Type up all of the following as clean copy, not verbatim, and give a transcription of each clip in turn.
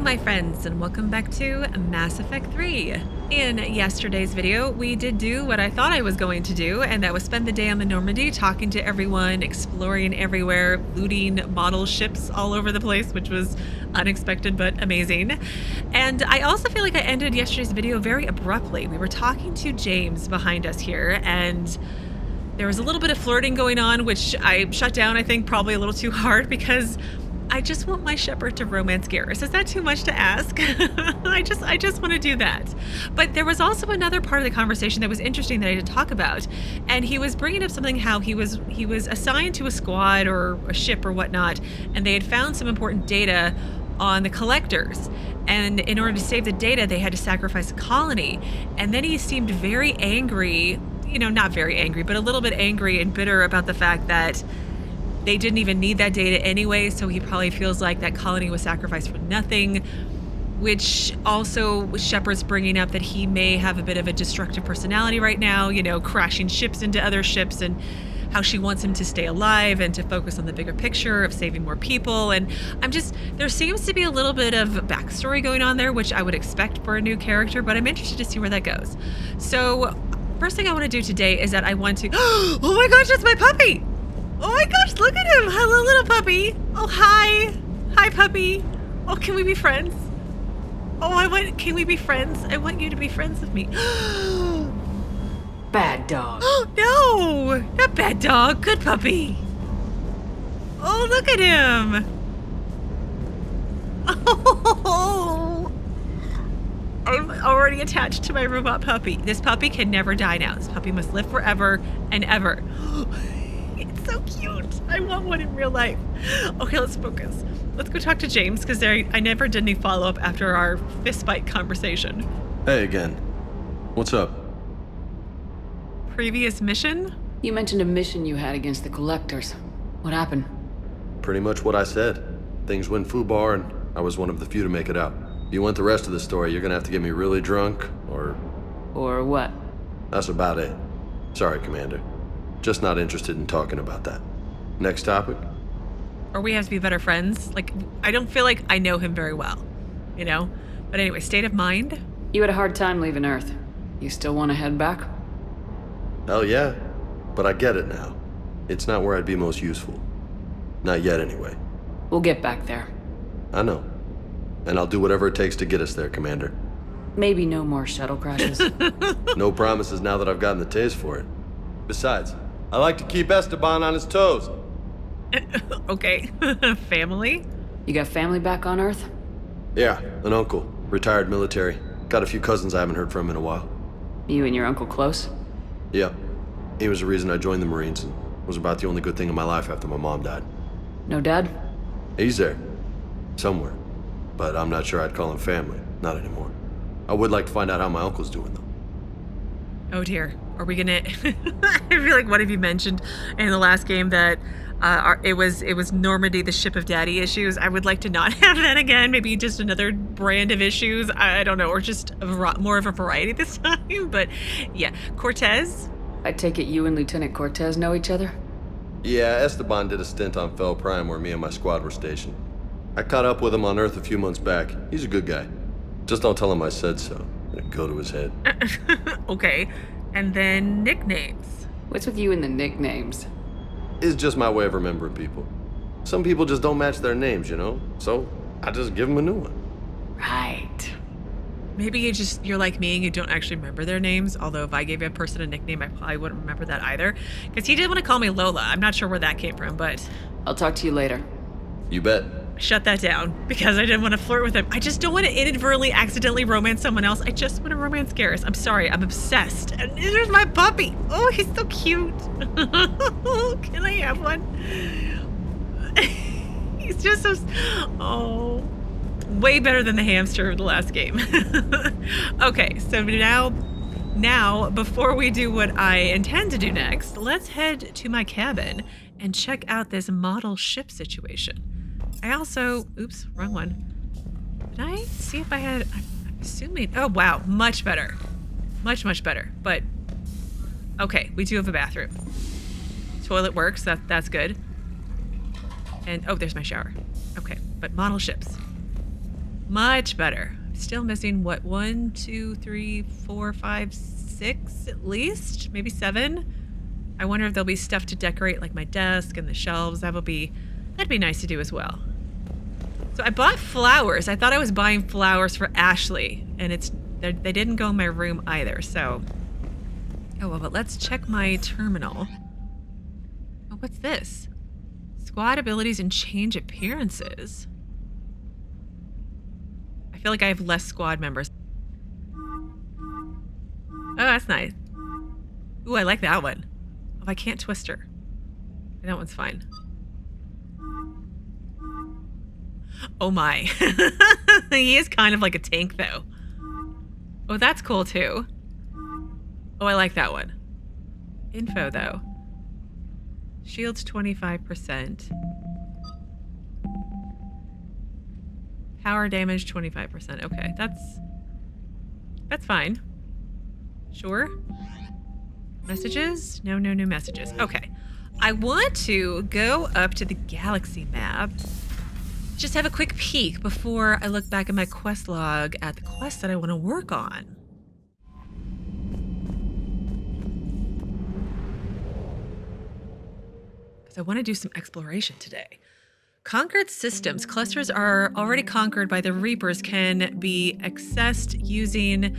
Hello my friends, and welcome back to Mass Effect 3. In yesterday's video, we did do what I thought I was going to do, and that was spend the day on the Normandy, talking to everyone, exploring everywhere, looting model ships all over the place, which was unexpected but amazing. And I also feel like I ended yesterday's video very abruptly. We were talking to James behind us here, and there was a little bit of flirting going on, which I shut down, I think, probably a little too hard, because I just want my Shepard to romance Garrus. Is that too much to ask? I just want to do that. But there was also another part of the conversation that was interesting that I didn't talk about, and he was bringing up something how he was assigned to a squad or a ship or whatnot, and they had found some important data on the collectors, and in order to save the data, they had to sacrifice a colony. And then he seemed very angry, not very angry, but a little bit angry and bitter about the fact that they didn't even need that data anyway, so he probably feels like that colony was sacrificed for nothing, which also Shepard's bringing up that he may have a bit of a destructive personality right now, crashing ships into other ships, and how she wants him to stay alive and to focus on the bigger picture of saving more people. And there seems to be a little bit of backstory going on there, which I would expect for a new character, but I'm interested to see where that goes. So first thing I want to do today is that I want to, oh my gosh, that's my puppy! Oh my gosh, look at him! Hello, little puppy! Oh, hi! Hi, puppy! Oh, can we be friends? Can we be friends? I want you to be friends with me. Bad dog. No! Not bad dog, good puppy! Oh, look at him! Oh! I'm already attached to my robot puppy. This puppy can never die now. This puppy must live forever and ever. It's so cute. I want one in real life. Okay, let's focus. Let's go talk to James, because I never did any follow-up after our fistfight conversation. Hey again. What's up? Previous mission? You mentioned a mission you had against the collectors. What happened? Pretty much what I said. Things went foobar, and I was one of the few to make it out. If you want the rest of the story, you're gonna have to get me really drunk, or... Or what? That's about it. Sorry, Commander. Just not interested in talking about that. Next topic? Or we have to be better friends. I don't feel like I know him very well, But anyway, state of mind? You had a hard time leaving Earth. You still want to head back? Hell yeah. But I get it now. It's not where I'd be most useful. Not yet, anyway. We'll get back there. I know. And I'll do whatever it takes to get us there, Commander. Maybe no more shuttle crashes. No promises now that I've gotten the taste for it. Besides, I like to keep Esteban on his toes. Okay. Family? You got family back on Earth? Yeah, an uncle. Retired military. Got a few cousins I haven't heard from in a while. You and your uncle close? Yep. He was the reason I joined the Marines, and was about the only good thing in my life after my mom died. No dad? He's there. Somewhere. But I'm not sure I'd call him family. Not anymore. I would like to find out how my uncle's doing, though. Oh dear. Are we gonna... I feel like one of you mentioned in the last game that it was Normandy, the ship of daddy issues. I would like to not have that again. Maybe just another brand of issues. I don't know. Or just more of a variety this time. But yeah. Cortez? I take it you and Lieutenant Cortez know each other? Yeah, Esteban did a stint on Fel Prime where me and my squad were stationed. I caught up with him on Earth a few months back. He's a good guy. Just don't tell him I said so. It'll go to his head. Okay. And then nicknames. What's with you and the nicknames? It's just my way of remembering people. Some people just don't match their names, So I just give them a new one. Right. Maybe you're like me and you don't actually remember their names. Although if I gave a person a nickname, I probably wouldn't remember that either. Because he did want to call me Lola. I'm not sure where that came from, but... I'll talk to you later. You bet. Shut that down, because I didn't want to flirt with him. I just don't want to inadvertently, accidentally romance someone else. I just want to romance Garrus. I'm sorry, I'm obsessed. And there's my puppy. Oh, he's so cute. Can I have one? He's just so... Oh, way better than the hamster of the last game. Okay, so now, before we do what I intend to do next, let's head to my cabin and check out this model ship situation. I also, oops, wrong one. Did I see if I had, I'm assuming, oh wow, much better. Much, much better, but okay, we do have a bathroom. Toilet works, that's good. And, oh, there's my shower. Okay, but model ships. Much better. Still missing, what, 1, 2, 3, 4, 5, 6 at least? Maybe 7? I wonder if there'll be stuff to decorate, like my desk and the shelves. That'd be nice to do as well. So I bought flowers. I thought I was buying flowers for Ashley, and they didn't go in my room either, so... Oh, well, but let's check my terminal. Oh, what's this? Squad abilities and change appearances. I feel like I have less squad members. Oh, that's nice. Ooh, I like that one. Oh, I can't twist her. That one's fine. Oh my. He is kind of like a tank, though. Oh, that's cool, too. Oh, I like that one. Info, though. Shields 25%. Power damage 25%. Okay, that's fine. Sure. Messages? No new messages. Okay. I want to go up to the galaxy map. Just have a quick peek before I look back at my quest log at the quest that I want to work on. Because I want to do some exploration today. Conquered systems. Clusters are already conquered by the Reapers can be accessed using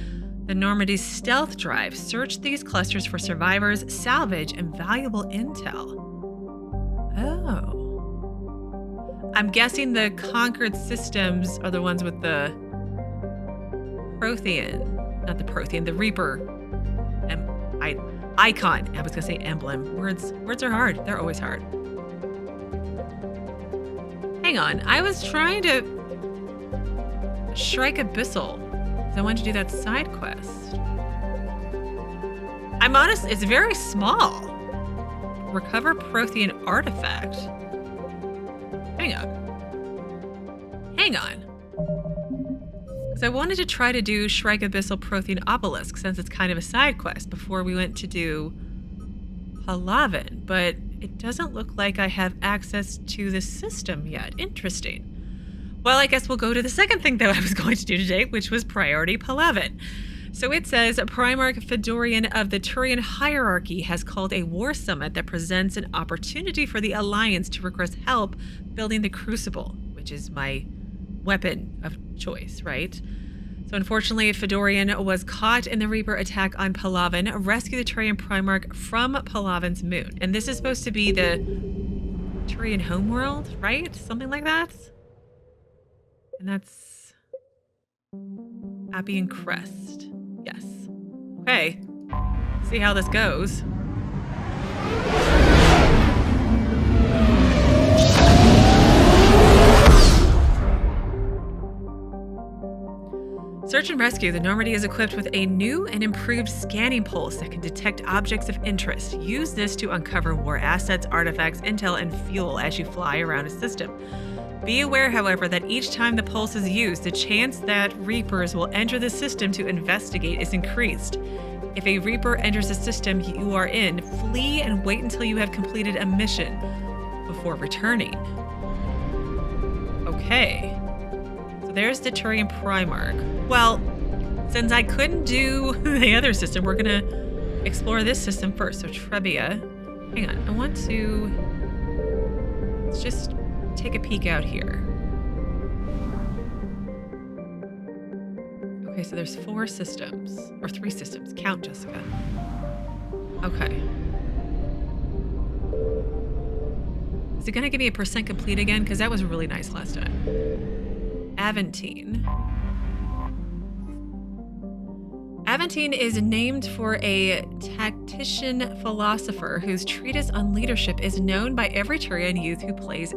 the Normandy's stealth drive. Search these clusters for survivors, salvage, and valuable intel. Oh. I'm guessing the conquered systems are the ones with the Prothean. Not the Prothean, the Reaper. Icon. I was going to say emblem. Words are hard. They're always hard. Hang on. I was trying to strike Abyssal. I wanted to do that side quest. I'm honest, it's very small. Recover Prothean artifact. Hang on. Because I wanted to try to do Shrike Abyssal Prothean Obelisk since it's kind of a side quest before we went to do Palaven, but it doesn't look like I have access to the system yet. Interesting. Well, I guess we'll go to the second thing that I was going to do today, which was Priority Palaven. So it says, Primarch Fedorian of the Turian hierarchy has called a war summit that presents an opportunity for the Alliance to request help building the Crucible, which is my weapon of choice, right? So unfortunately, Fedorian was caught in the Reaper attack on Palaven, rescue the Turian Primarch from Palaven's moon. And this is supposed to be the Turian homeworld, right? Something like that? And that's Apien Crest. Yes. Okay. See how this goes. Search and rescue. The Normandy is equipped with a new and improved scanning pulse that can detect objects of interest. Use this to uncover war assets, artifacts, intel, and fuel as you fly around a system. Be aware, however, that each time the pulse is used, the chance that Reapers will enter the system to investigate is increased. If a Reaper enters the system you are in, flee and wait until you have completed a mission before returning. Okay. So there's the Turian Primarch. Well, since I couldn't do the other system, we're gonna explore this system first. So Trebia. Hang on, I want to... Let's just take a peek out here. Okay, so there's 4 systems, or 3 systems. Count, Jesika. Okay. Is it gonna give me a % complete again? Because that was really nice last time. Aventen. Aventen is named for a tactician philosopher whose treatise on leadership is known by every Turian youth who pays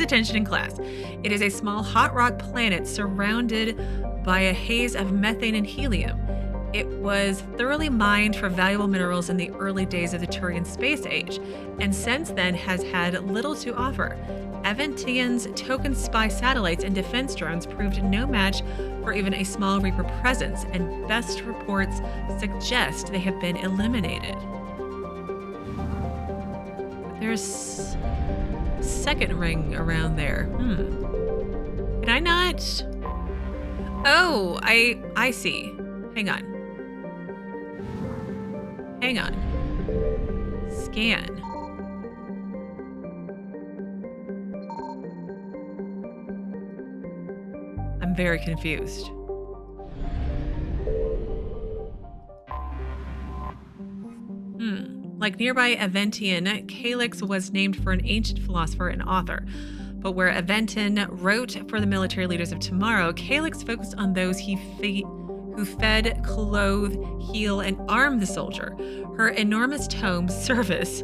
attention in class. It is a small hot rock planet surrounded by a haze of methane and helium. It was thoroughly mined for valuable minerals in the early days of the Turian space age, and since then has had little to offer. Aventen's token spy satellites and defense drones proved no match for even a small Reaper presence, and best reports suggest they have been eliminated. There's a second ring around there. I Can I not? Oh, I see. Hang on. Hang on. Scan. I'm very confused. Like nearby Aventen, Caelax was named for an ancient philosopher and author. But where Aventen wrote for the military leaders of tomorrow, Caelax focused on those who fed, clothed, heal, and armed the soldier. Her enormous tome, Service,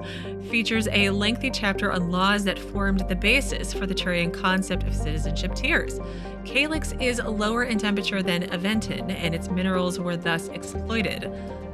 features a lengthy chapter on laws that formed the basis for the Turian concept of citizenship tiers. Caelax is lower in temperature than Aventen, and its minerals were thus exploited.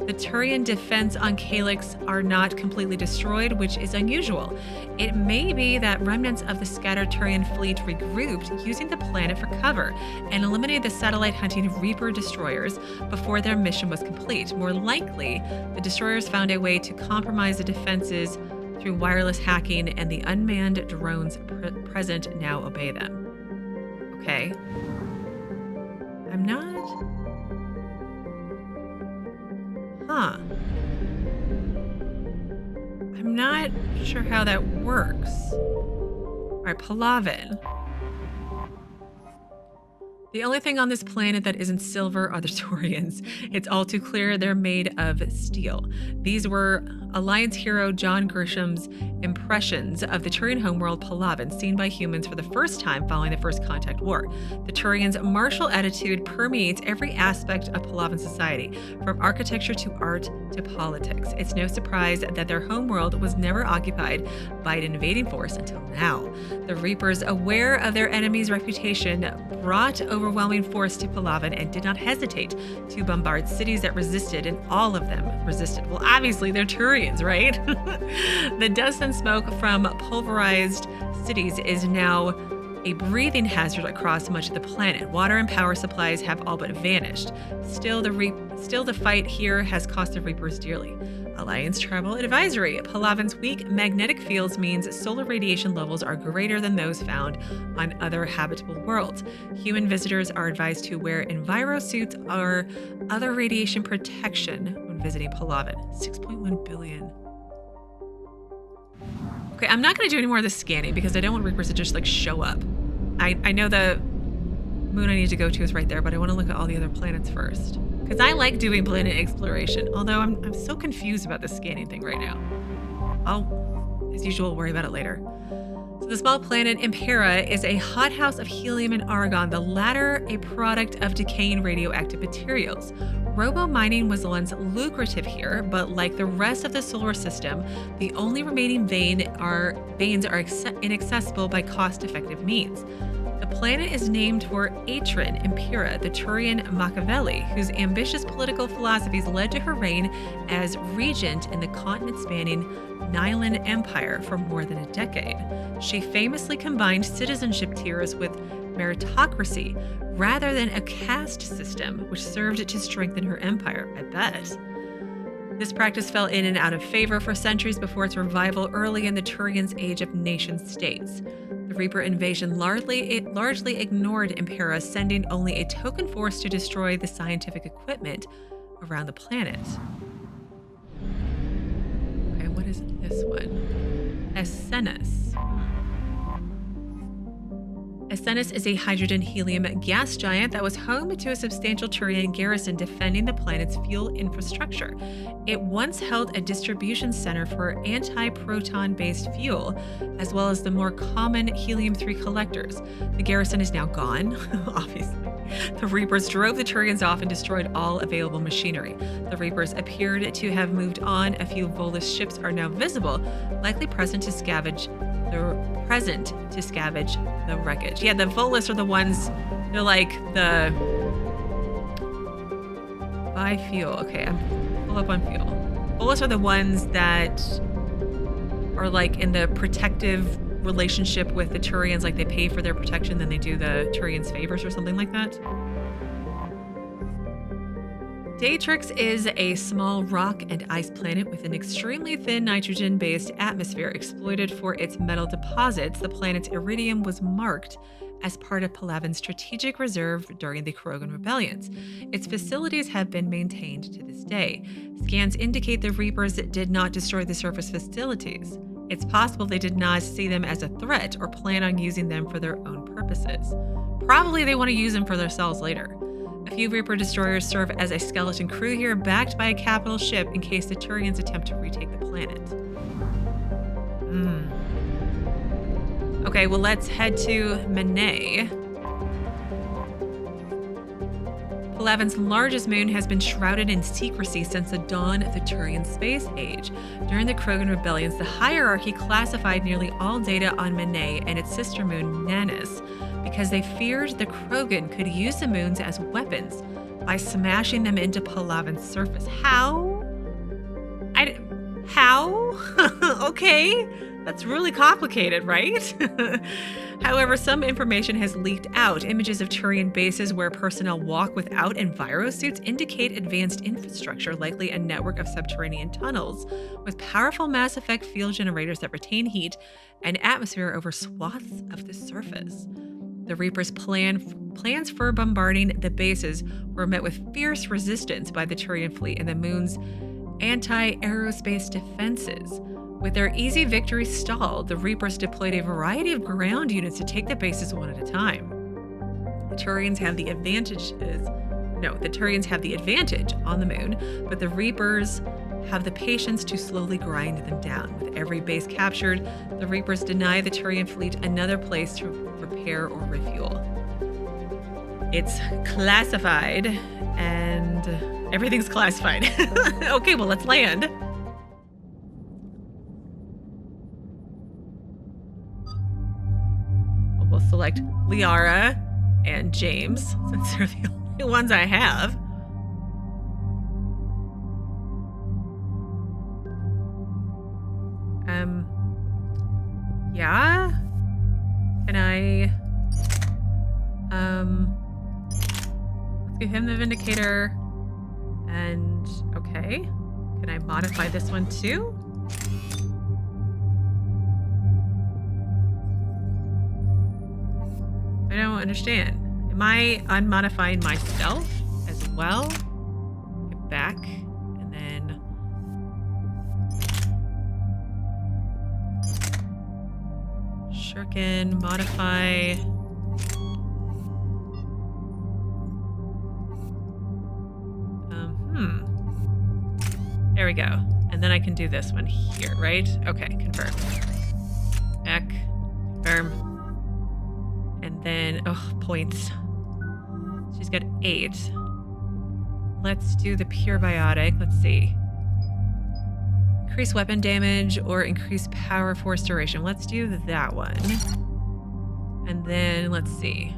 The Turian defense on Caelax are not completely destroyed, which is unusual. It may be that remnants of the scattered Turian fleet regrouped, using the planet for cover, and eliminated the satellite-hunting Reaper destroyers before their mission was complete. More likely, the destroyers found a way to compromise the defenses through wireless hacking, and the unmanned drones present now obey them. Okay. I'm not... Huh. I'm not sure how that works. All right, Palaven. The only thing on this planet that isn't silver are the Turians. It's all too clear they're made of steel. These were Alliance hero John Grisham's impressions of the Turian homeworld Palaven, seen by humans for the first time following the First Contact War. The Turians' martial attitude permeates every aspect of Palaven society, from architecture to art to politics. It's no surprise that their homeworld was never occupied by an invading force until now. The Reapers, aware of their enemy's reputation, brought overwhelming force to Palaven and did not hesitate to bombard cities that resisted, and all of them resisted. Well, obviously they're Turians, right? The dust and smoke from pulverized cities is now a breathing hazard across much of the planet. Water and power supplies have all but vanished. Still, the fight here has cost the Reapers dearly. Alliance Travel Advisory. Palaven's weak magnetic fields means solar radiation levels are greater than those found on other habitable worlds. Human visitors are advised to wear envirosuits or other radiation protection when visiting Palaven. 6.1 billion. Okay, I'm not going to do any more of the scanning because I don't want Reapers to just like show up. I know the moon I need to go to is right there, but I want to look at all the other planets first. Because I like doing planet exploration, although I'm so confused about the scanning thing right now. I'll, as usual, worry about it later. So the small planet Impera is a hothouse of helium and argon, the latter a product of decaying radioactive materials. Robo-mining was once lucrative here, but like the rest of the solar system, the only remaining veins are inaccessible by cost-effective means. The planet is named for Adrien, Impera, the Turian Machiavelli, whose ambitious political philosophies led to her reign as regent in the continent-spanning Nilan Empire for more than a decade. She famously combined citizenship tiers with meritocracy rather than a caste system, which served to strengthen her empire, I bet. This practice fell in and out of favor for centuries before its revival early in the Turians' age of nation-states. The Reaper invasion largely ignored Impera, sending only a token force to destroy the scientific equipment around the planet. Okay, what is this one? Essenus. Essenus is a hydrogen-helium gas giant that was home to a substantial Turian garrison defending the planet's fuel infrastructure. It once held a distribution center for anti-proton-based fuel, as well as the more common helium-3 collectors. The garrison is now gone, obviously. The Reapers drove the Turians off and destroyed all available machinery. The Reapers appeared to have moved on. A few Volus ships are now visible, likely present to scavenge the wreckage. Yeah, the Volus are the ones, they're like the... Buy fuel. Okay, I'm full up on fuel. Volus are the ones that are like in the protective relationship with the Turians, like they pay for their protection, then they do the Turians favors or something like that. Datriux is a small rock and ice planet with an extremely thin nitrogen-based atmosphere exploited for its metal deposits. The planet's iridium was marked as part of Palaven's strategic reserve during the Krogan rebellions. Its facilities have been maintained to this day. Scans indicate the Reapers did not destroy the surface facilities. It's possible they did not see them as a threat or plan on using them for their own purposes. Probably they want to use them for themselves later. A few Reaper destroyers serve as a skeleton crew here, backed by a capital ship in case the Turians attempt to retake the planet. Okay, well, let's head to Menae. Palaven's largest moon has been shrouded in secrecy since the dawn of the Turian space age. During the Krogan rebellions, the hierarchy classified nearly all data on Menae and its sister moon, Nanus, because they feared the Krogan could use the moons as weapons by smashing them into Palaven's surface. How? Okay, that's really complicated, right? However, some information has leaked out. Images of Turian bases where personnel walk without envirosuits indicate advanced infrastructure, likely a network of subterranean tunnels with powerful Mass Effect field generators that retain heat and atmosphere over swaths of the surface. The Reapers' plans for bombarding the bases were met with fierce resistance by the Turian fleet and the moon's anti-aerospace defenses. With their easy victory stalled, the Reapers deployed a variety of ground units to take the bases one at a time. The Turians have the advantage on the moon, but the Reapers have the patience to slowly grind them down. With every base captured, the Reapers deny the Turian fleet another place to repair or refuel. It's classified, and everything's classified. Okay, well, let's land. We'll select Liara and James, since they're the only ones I have. Yeah? Can I, let's give him the Vindicator, and, okay. Can I modify this one too? I don't understand. Am I unmodifying myself as well? Get back, and then shuriken, modify. There we go. And then I can do this one here, right? Okay, confirm. Back, confirm. And then, points. She's got 8. Let's do the pure biotic. Let's see. Increase weapon damage or increase power force duration. Let's do that one. And then, let's see.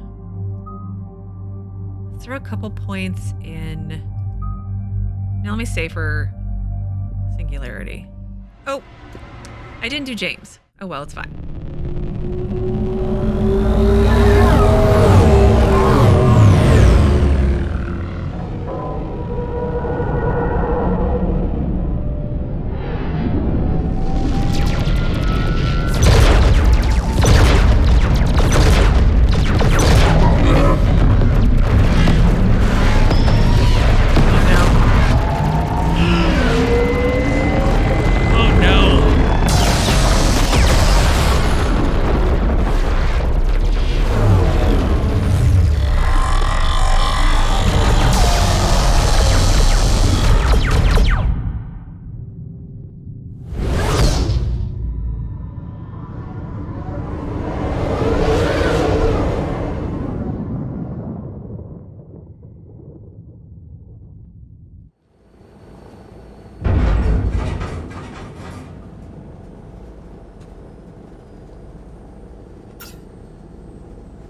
Let's throw a couple points in. Now let me save for singularity. Oh, I didn't do James. Oh well, it's fine.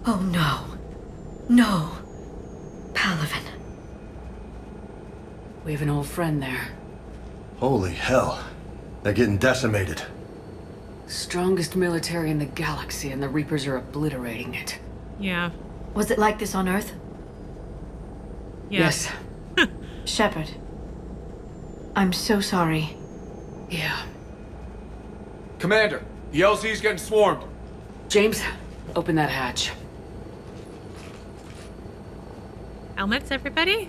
Oh no. No. Palaven. We have an old friend there. Holy hell. They're getting decimated. Strongest military in the galaxy, and the Reapers are obliterating it. Yeah. Was it like this on Earth? Yes. Shepard. I'm so sorry. Yeah. Commander, the LZ's getting swarmed. James, open that hatch. Helmets, everybody?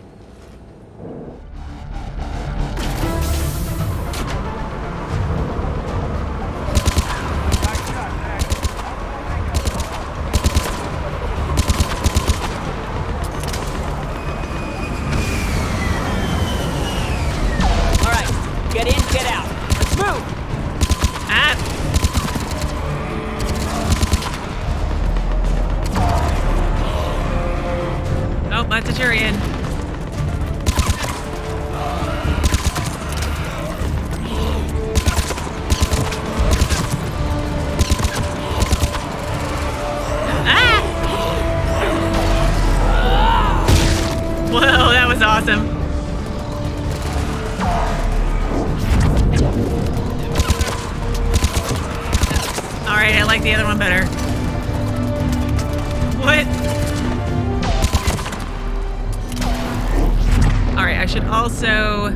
All right, get in, get out. Let's move. Ah! Oh, that's a Turian. Ah! Whoa, that was awesome. All right, I like the other one better. What? All right, I should also...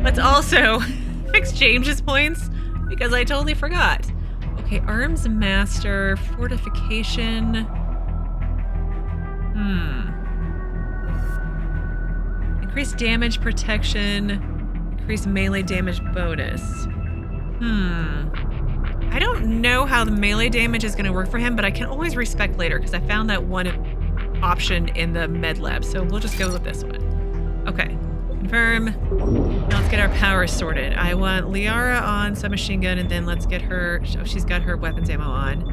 Let's also exchange his points because I totally forgot. Okay, Arms Master, Fortification. Increase damage protection, increase melee damage bonus. I don't know how the melee damage is going to work for him, but I can always respec later because I found that one option in the med lab, so we'll just go with this one. Okay, confirm. Now let's get our powers sorted. I want Liara on submachine gun, and then let's get her... Oh, she's got her weapons ammo on.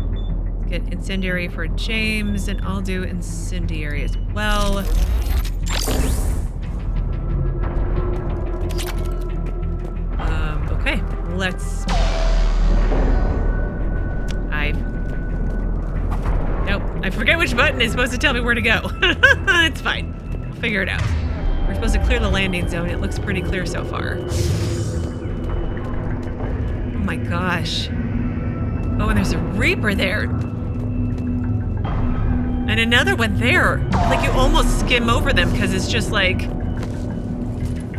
Let's get incendiary for James, and I'll do incendiary as well. Okay, let's... Nope, I forget which button is supposed to tell me where to go. It's fine. I'll figure it out. We're supposed to clear the landing zone. It looks pretty clear so far. Oh my gosh. Oh, and there's a Reaper there. And another one there. Like you almost skim over them because it's just like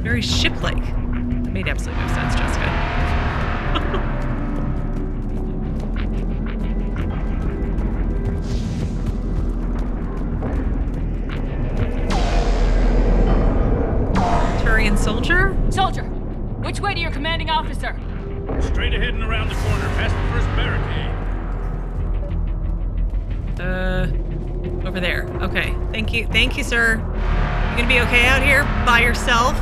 very ship-like. It made absolutely no sense, Jessica. Turian soldier? Soldier, which way to your commanding officer? Straight ahead and around the corner, past the first barricade. Over there. Okay. Thank you, sir. You gonna be okay out here by yourself?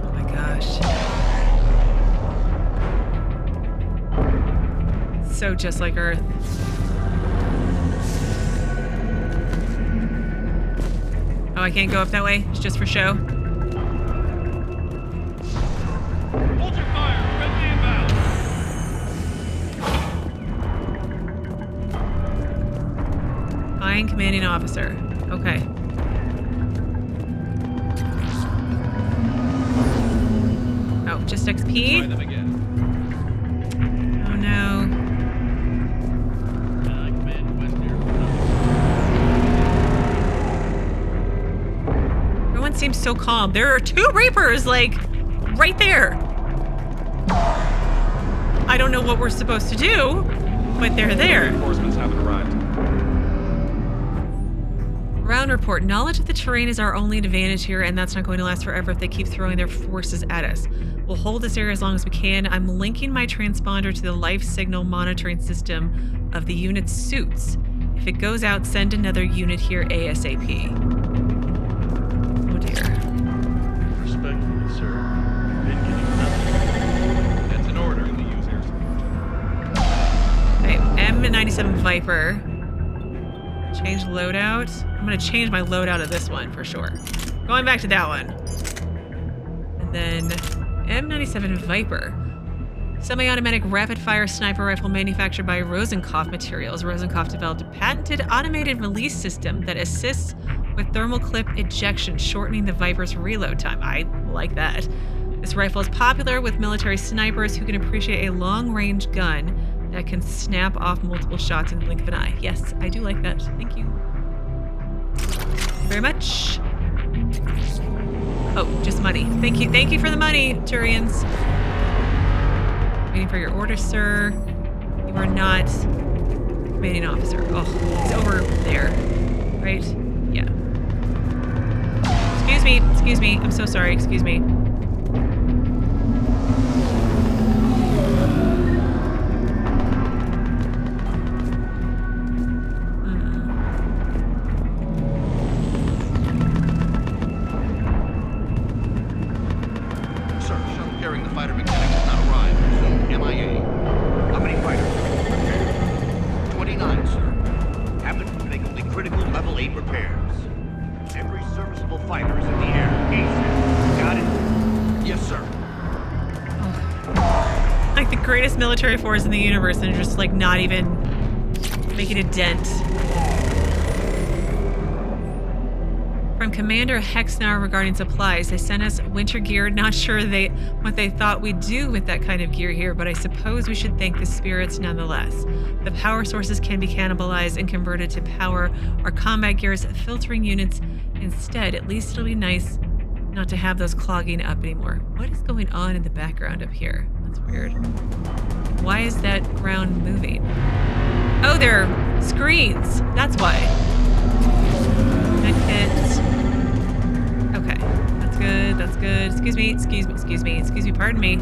Oh my gosh. So just like Earth. Oh, I can't go up that way? It's just for show? Hold your fire, friendly inbound. Fine commanding officer. Okay. Oh, just XP? Try them again. Oh no. Command west here. Everyone seems so calm. There are 2 Reapers, like, right there. I don't know what we're supposed to do, but they're there. Reinforcements haven't arrived. Ground report. Knowledge of the terrain is our only advantage here, and that's not going to last forever if they keep throwing their forces at us. We'll hold this area as long as we can. I'm linking my transponder to the life signal monitoring system of the unit's suits. If it goes out, send another unit here ASAP. Oh dear. Respectfully, sir. Been getting nothing. That's an order in the user's. Okay, M97 Viper. Change loadout. I'm gonna change my loadout of this one for sure. Going back to that one. And then M97 Viper. Semi-automatic rapid-fire sniper rifle manufactured by Rosenkopf Materials. Rosenkopf developed a patented automated release system that assists with thermal clip ejection, shortening the Viper's reload time. I like that. This rifle is popular with military snipers who can appreciate a long-range gun that can snap off multiple shots in the blink of an eye. Yes, I do like that. Thank you. Thank you very much. Oh, just money. Thank you. Thank you for the money, Turians. Waiting for your order, sir. You are not Commanding officer. Oh, he's over there. Right? Yeah. Excuse me. I'm so sorry. Excuse me. Sir, shuttle carrying the fighter mechanics has not arrived. Soon MIA. How many fighters? 29, sir. Haven't make only critical level 8 repairs. Every serviceable fighter is in the air. ASAP. Got it? Yes, sir. Like the greatest military force in the universe and just like not even making a dent. From Commander Hexnar regarding supplies, they sent us winter gear. Not sure what they thought we'd do with that kind of gear here, but I suppose we should thank the spirits nonetheless. The power sources can be cannibalized and converted to power our combat gear's filtering units instead. At least it'll be nice not to have those clogging up anymore. What is going on in the background up here? That's weird. Why is that ground moving? Oh, they're screens. That's why. Medkit. Okay, that's good. That's good. Excuse me. Pardon me.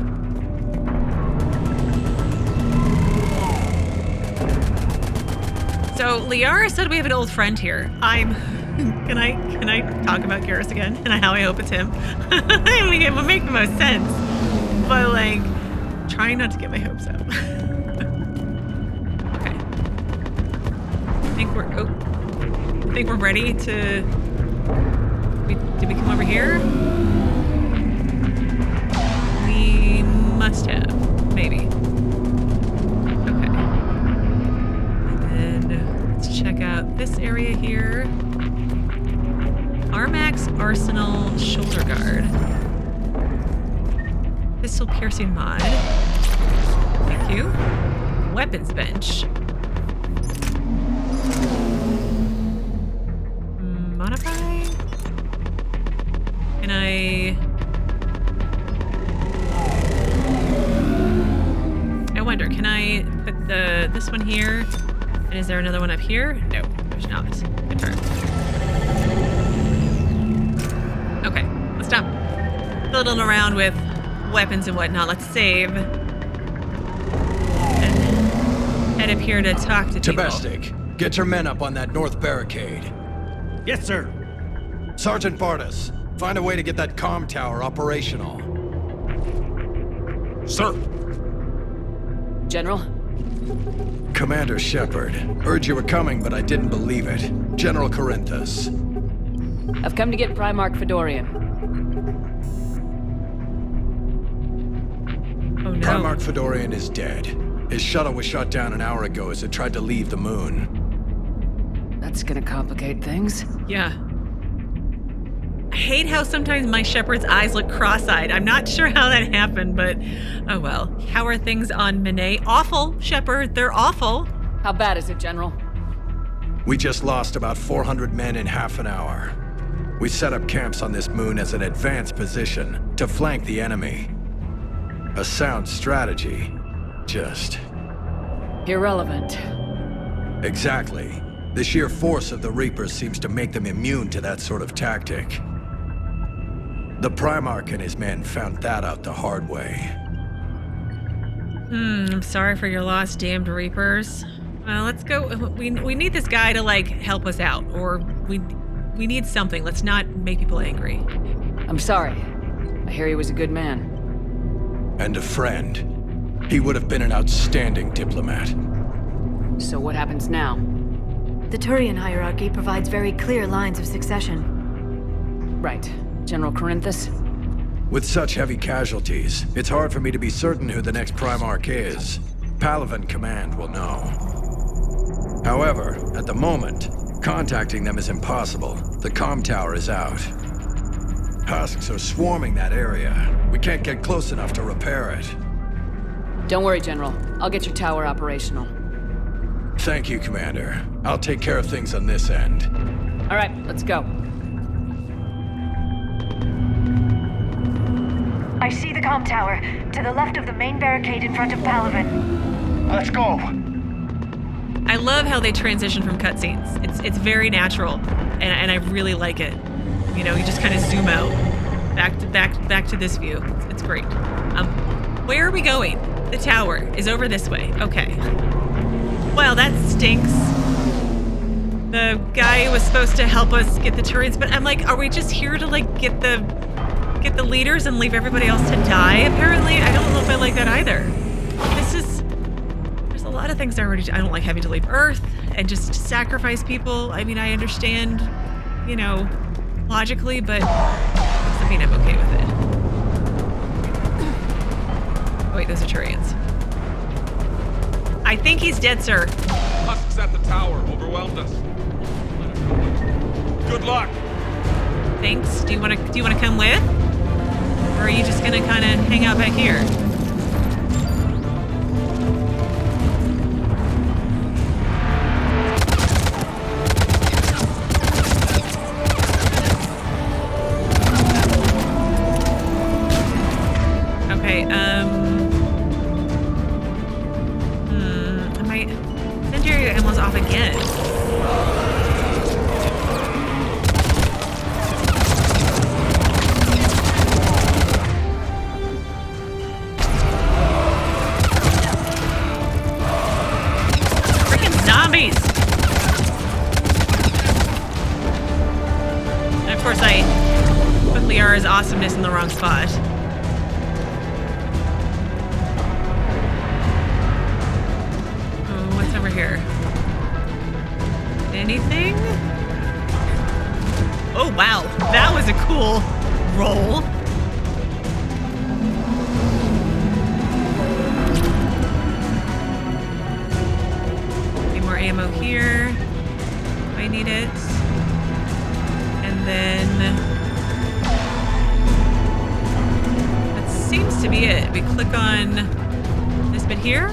So Liara said we have an old friend here. Can I talk about Garrus again and how I hope it's him? I mean, it would make the most sense, but like, trying not to get my hopes up. Okay. I think we're ready to. Did we come over here? We must have, maybe. Okay. And then let's check out this area here. Armax Arsenal Shoulder Guard. Pistol piercing mod. Thank you. Weapons bench. Modify? Can I wonder, can I put this one here? And is there another one up here? No, there's not. Confirm. Okay, let's stop fiddling around with weapons and whatnot. Let's save. And head up here to talk to people. Domestic, get your men up on that north barricade. Yes, sir. Sergeant Bartis, find a way to get that comm tower operational. Sir. General? Commander Shepard, heard you were coming, but I didn't believe it. General Corinthus. I've come to get Primarch Fedorian. Oh no. Primarch Fedorian is dead. His shuttle was shot down an hour ago as it tried to leave the moon. That's gonna complicate things. Yeah. I hate how sometimes my Shepard's eyes look cross-eyed. I'm not sure how that happened, but oh well. How are things on Menae? Awful, Shepard. They're awful. How bad is it, General? We just lost about 400 men in half an hour. We set up camps on this moon as an advanced position to flank the enemy. A sound strategy. Just... irrelevant. Exactly. The sheer force of the Reapers seems to make them immune to that sort of tactic. The Primarch and his men found that out the hard way. I'm sorry for your loss, damned Reapers. Well, let's go. We need this guy to, like, help us out. Or we need something. Let's not make people angry. I'm sorry. I hear he was a good man. And a friend. He would have been an outstanding diplomat. So what happens now? The Turian hierarchy provides very clear lines of succession. Right. General Corinthus? With such heavy casualties, it's hard for me to be certain who the next Primarch is. Palaven Command will know. However, at the moment, contacting them is impossible. The comm tower is out. Husks are swarming that area. We can't get close enough to repair it. Don't worry, General. I'll get your tower operational. Thank you, Commander. I'll take care of things on this end. All right, let's go. I see the comm tower, to the left of the main barricade in front of Palaven. Let's go. I love how they transition from cutscenes. It's very natural, and I really like it. You know, you just kind of zoom out, back to this view. It's great. Where are we going? The tower is over this way. Okay. Well, that stinks. The guy was supposed to help us get the Turians, but I'm like, are we just here to like get the leaders and leave everybody else to die? Apparently, I don't know if I like that either. There's a lot of things I don't like having to leave Earth and just sacrifice people. I mean, I understand, you know, logically, but I mean, I'm okay with it. Oh, wait, those are Turians. I think he's dead, sir. Husks at the tower overwhelmed us. Good luck. Thanks. Do you want to come with? Or are you just gonna kind of hang out back here? Okay, I might send your ammo's off again. Liara's awesomeness in the wrong spot. Oh, what's over here? Anything? Oh, wow. That was a cool roll. Any more ammo here? I need it. And then... seems to be it. We click on this bit here.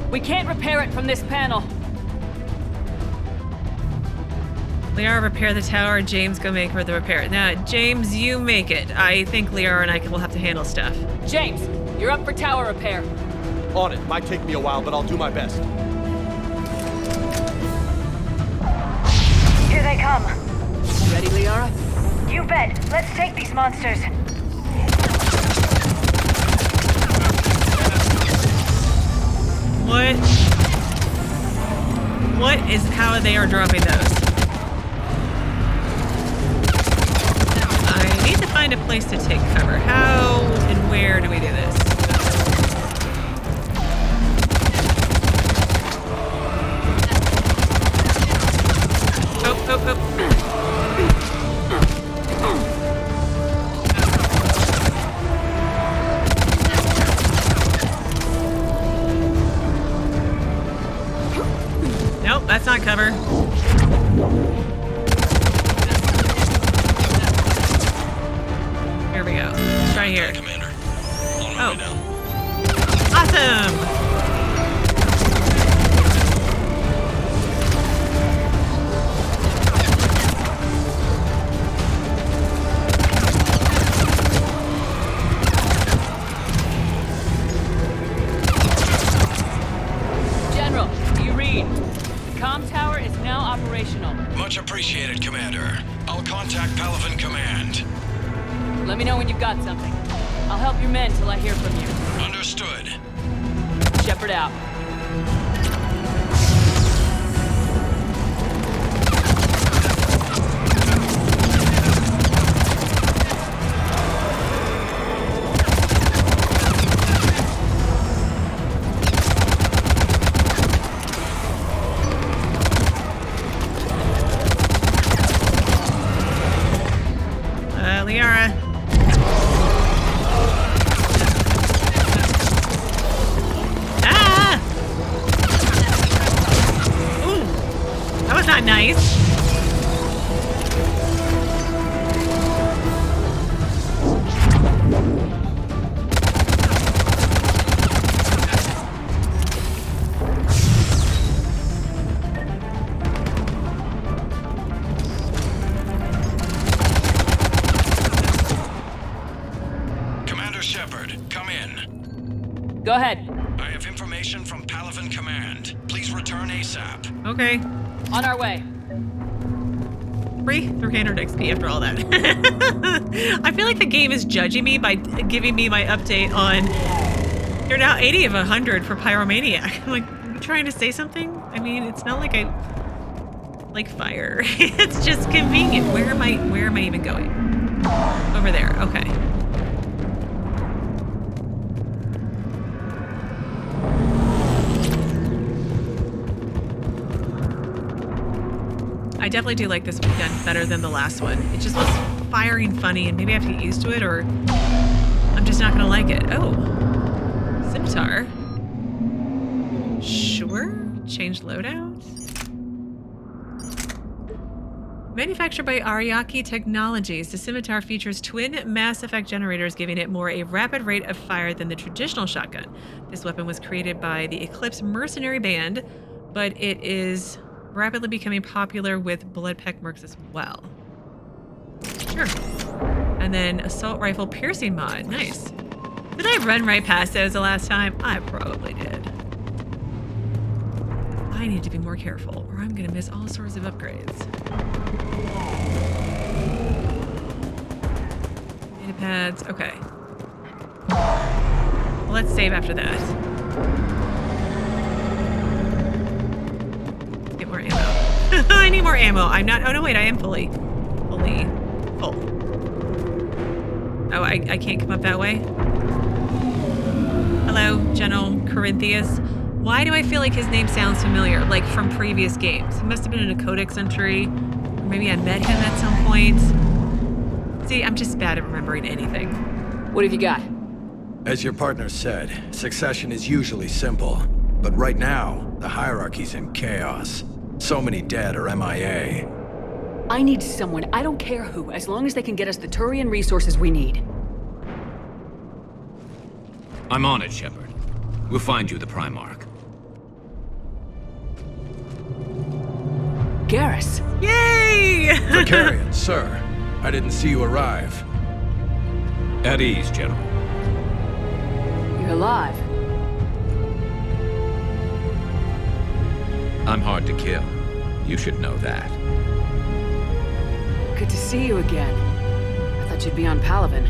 We can't repair it from this panel. Liara, repair the tower. James, go make her the repair. Now, James, you make it. I think Liara and I will have to handle stuff. James, you're up for tower repair. On it. Might take me a while, but I'll do my best. Here they come. Ready, Liara? You bet. Let's take these monsters. What is how they are dropping those? I need to find a place to take cover. How and where do we do this? Oh. Nope, that's not cover. Here we go. Let's try here. Commander. Oh. Awesome! General, do you read? The comm tower is now operational. Much appreciated, Commander. I'll contact Palaven Command. Let me know when you've got something. I'll help your men till I hear from you. Understood. Shepard out. Liara. Ah! Ooh, that was not nice. Commander Shepard, come in. Go ahead. return ASAP. Okay. On our way. Free 300 XP after all that. I feel like the game is judging me by giving me my update on you're now 80 of 100 for Pyromaniac. I'm like, are you trying to say something? I mean, it's not like I like fire. It's just convenient. Where am I even going? Over there. Okay. I definitely do like this weekend better than the last one. It just was firing funny, and maybe I have to get used to it, or I'm just not gonna like it. Oh, scimitar. Sure. Change loadout. Manufactured by Ariake Technologies, the scimitar features twin Mass Effect generators, giving it more a rapid rate of fire than the traditional shotgun. This weapon was created by the Eclipse Mercenary Band, but it is rapidly becoming popular with Bloodpeck mercs as well. Sure. And then assault rifle piercing mod. Nice. Did I run right past those the last time? I probably did. I need to be more careful, or I'm gonna miss all sorts of upgrades. Data pads. Okay. Well, let's save after that. Get more ammo. I need more ammo. I'm not. Oh no, wait. I am fully full. Oh, I can't come up that way. Hello, General Corinthus. Why do I feel like his name sounds familiar, like from previous games? He must have been in a codex entry, or maybe I met him at some point. See, I'm just bad at remembering anything. What have you got? As your partner said, succession is usually simple. But right now, the hierarchy's in chaos. So many dead or MIA. I need someone, I don't care who, as long as they can get us the Turian resources we need. I'm on it, Shepard. We'll find you the Primarch. Garrus! Yay! Vakarian, sir. I didn't see you arrive. At ease, General. You're alive. I'm hard to kill. You should know that. Good to see you again. I thought you'd be on Palaven.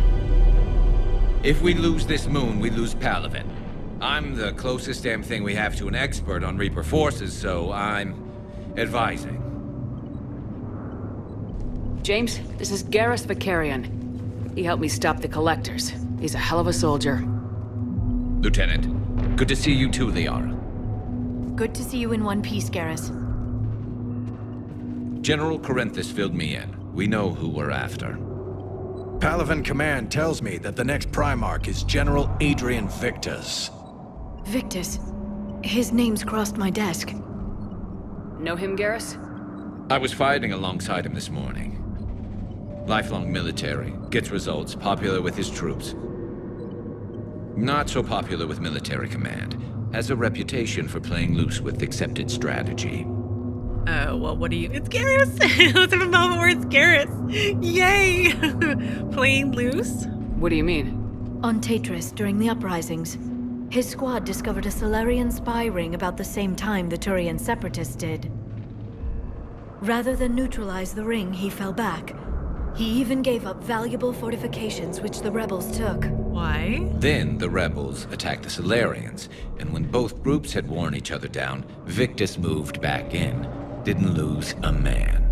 If we lose this moon, we lose Palaven. I'm the closest damn thing we have to an expert on Reaper forces, so I'm advising. James, this is Garrus Vakarian. He helped me stop the Collectors. He's a hell of a soldier. Lieutenant, good to see you too, Liara. Good to see you in one piece, Garrus. General Corinthus filled me in. We know who we're after. Palaven Command tells me that the next Primarch is General Adrien Victus. Victus. His name's crossed my desk. Know him, Garrus? I was fighting alongside him this morning. Lifelong military, gets results, popular with his troops. Not so popular with military command. Has a reputation for playing loose with accepted strategy. Oh, well, what do you... It's Garrus! Let's have a moment where it's Garrus! Yay! Playing loose? What do you mean? On Datriux during the uprisings, his squad discovered a Solarian spy ring about the same time the Turian separatists did. Rather than neutralize the ring, he fell back. He even gave up valuable fortifications which the rebels took. Why? Then the rebels attacked the Solarians, and when both groups had worn each other down, Victus moved back in. Didn't lose a man.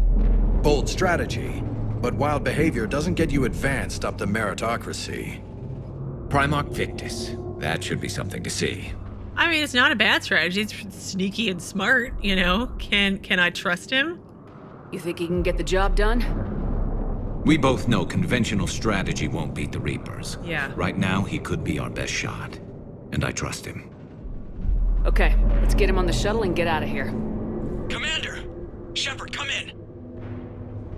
Bold strategy, but wild behavior doesn't get you advanced up the meritocracy. Primarch Victus. That should be something to see. I mean, it's not a bad strategy. It's sneaky and smart, you know? Can I trust him? You think he can get the job done? We both know conventional strategy won't beat the Reapers. Yeah. Right now, he could be our best shot. And I trust him. Okay, let's get him on the shuttle and get out of here. Commander! Shepard, come in!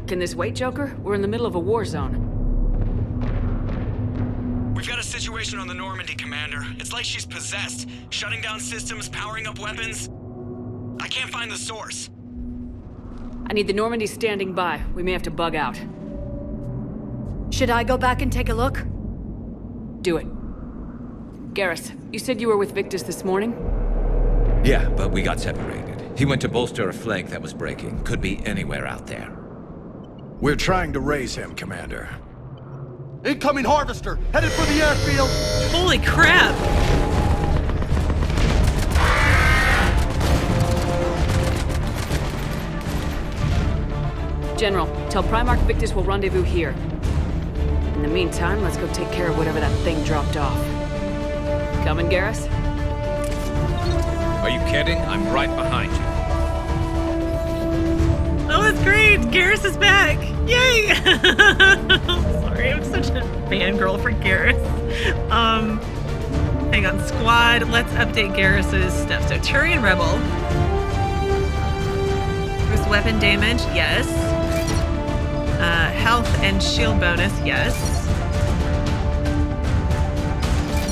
Can this wait, Joker? We're in the middle of a war zone. We've got a situation on the Normandy, Commander. It's like she's possessed. Shutting down systems, powering up weapons. I can't find the source. I need the Normandy standing by. We may have to bug out. Should I go back and take a look? Do it. Garrus, you said you were with Victus this morning? Yeah, but we got separated. He went to bolster a flank that was breaking. Could be anywhere out there. We're trying to raise him, Commander. Incoming Harvester, headed for the airfield. Holy crap! General, tell Primarch Victus we'll rendezvous here. In the meantime, let's go take care of whatever that thing dropped off. Coming, Garrus? Are you kidding? I'm right behind you. Oh, that's great! Garrus is back! Yay! Sorry, I'm such a fangirl for Garrus. Hang on, squad. Let's update Garrus's stuff. So, Turian Rebel. Boost weapon damage, yes. Health and shield bonus, yes.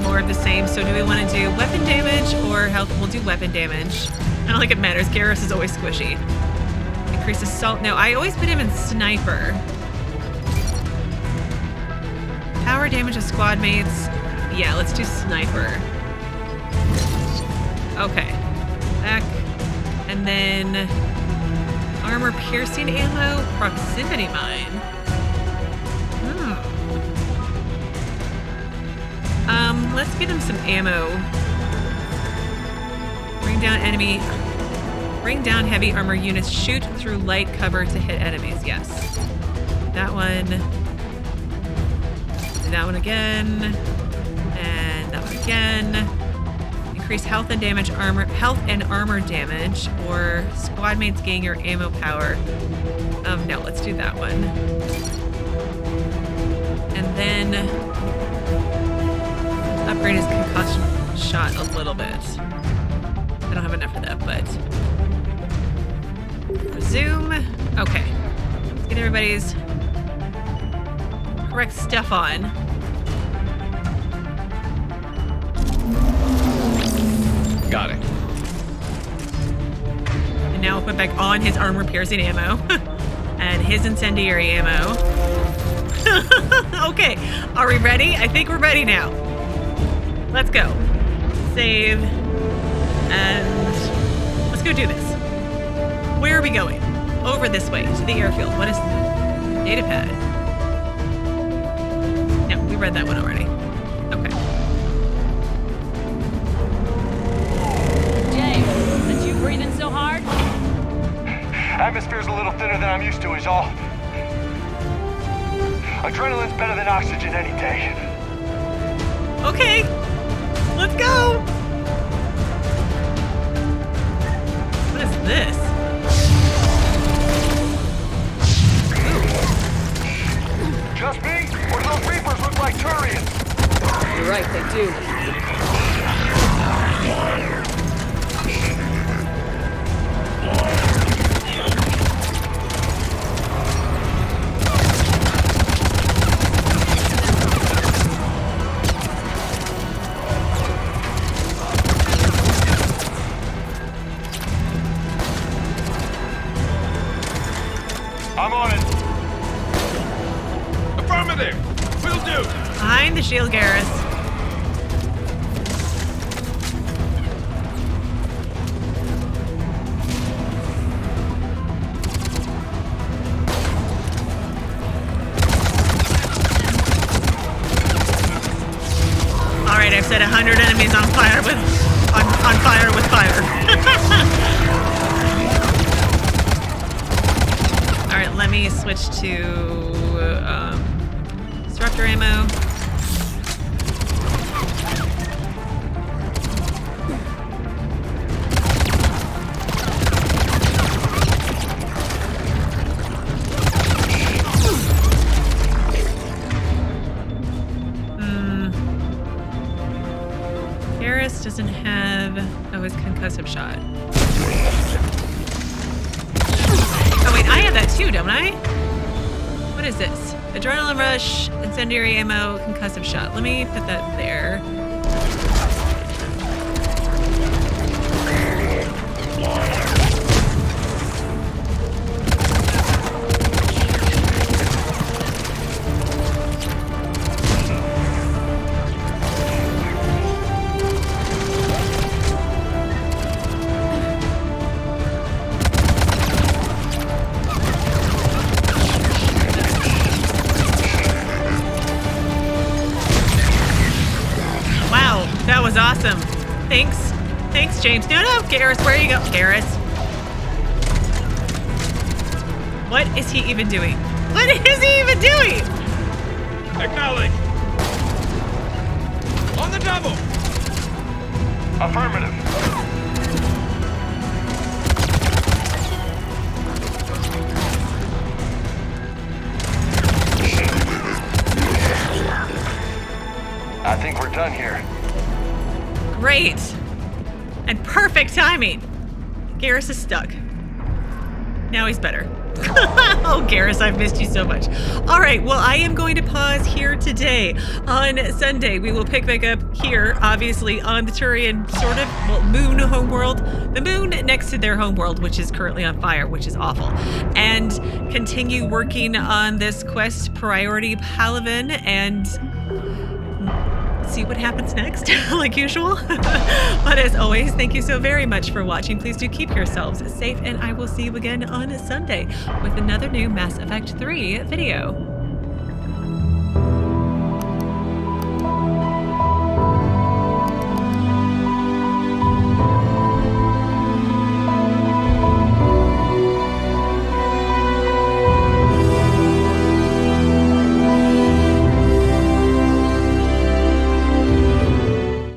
More of the same. So do we want to do weapon damage or health? We'll do weapon damage. I don't think it matters. Garrus is always squishy. Increase assault. No, I always put him in sniper. Power damage of squad mates. Yeah, let's do sniper. Okay. Back. And then armor piercing ammo, proximity mine. Let's get him some ammo. Bring down heavy armor units. Shoot through light cover to hit enemies. Yes. That one. That one again. And that one again. Increase health and armor damage, or squad mates gain your ammo power. No, let's do that one. And then upgrade his concussion shot a little bit. I don't have enough of that, but resume. Okay, let's get everybody's correct stuff on. Got it. And now we'll put back on his armor-piercing ammo and his incendiary ammo. Okay, are we ready? I think we're ready now. Let's go. Save. And let's go do this. Where are we going? Over this way, to the airfield. What is data pad? No, we read that one already. Okay. Since you breathing so hard? Atmosphere's a little thinner than I'm used to, is all. Adrenaline's better than oxygen any day. Okay, let's go. What is this? Just me? Or do those Reapers look like Turians? You're right, they do. I'm on it. Affirmative! Will do! Behind the shield, Garrus. All right, I've set 100 enemies on fire with fire. All right, let me switch to disruptor ammo. Garrus doesn't have his concussive shot. Oh wait, I have that too, don't I? What is this? Adrenaline rush, incendiary ammo, concussive shot. Let me put that there. Awesome. Thanks. Thanks, James. No, Garrus, where you go? Garrus. What is he even doing? What is he even doing? Acknowledge. On the double. Affirmative. I think we're done here. Great. And perfect timing. Garrus is stuck. Now he's better. Oh, Garrus, I've missed you so much. All right, well, I am going to pause here today. On Sunday, we will pick back up here, obviously, on the Turian sort of, well, moon homeworld. The moon next to their homeworld, which is currently on fire, which is awful. And continue working on this quest, Priority Palaven, and see what happens next, like usual. But as always, thank you so very much for watching. Please do keep yourselves safe, and I will see you again on Sunday with another new Mass Effect 3 video.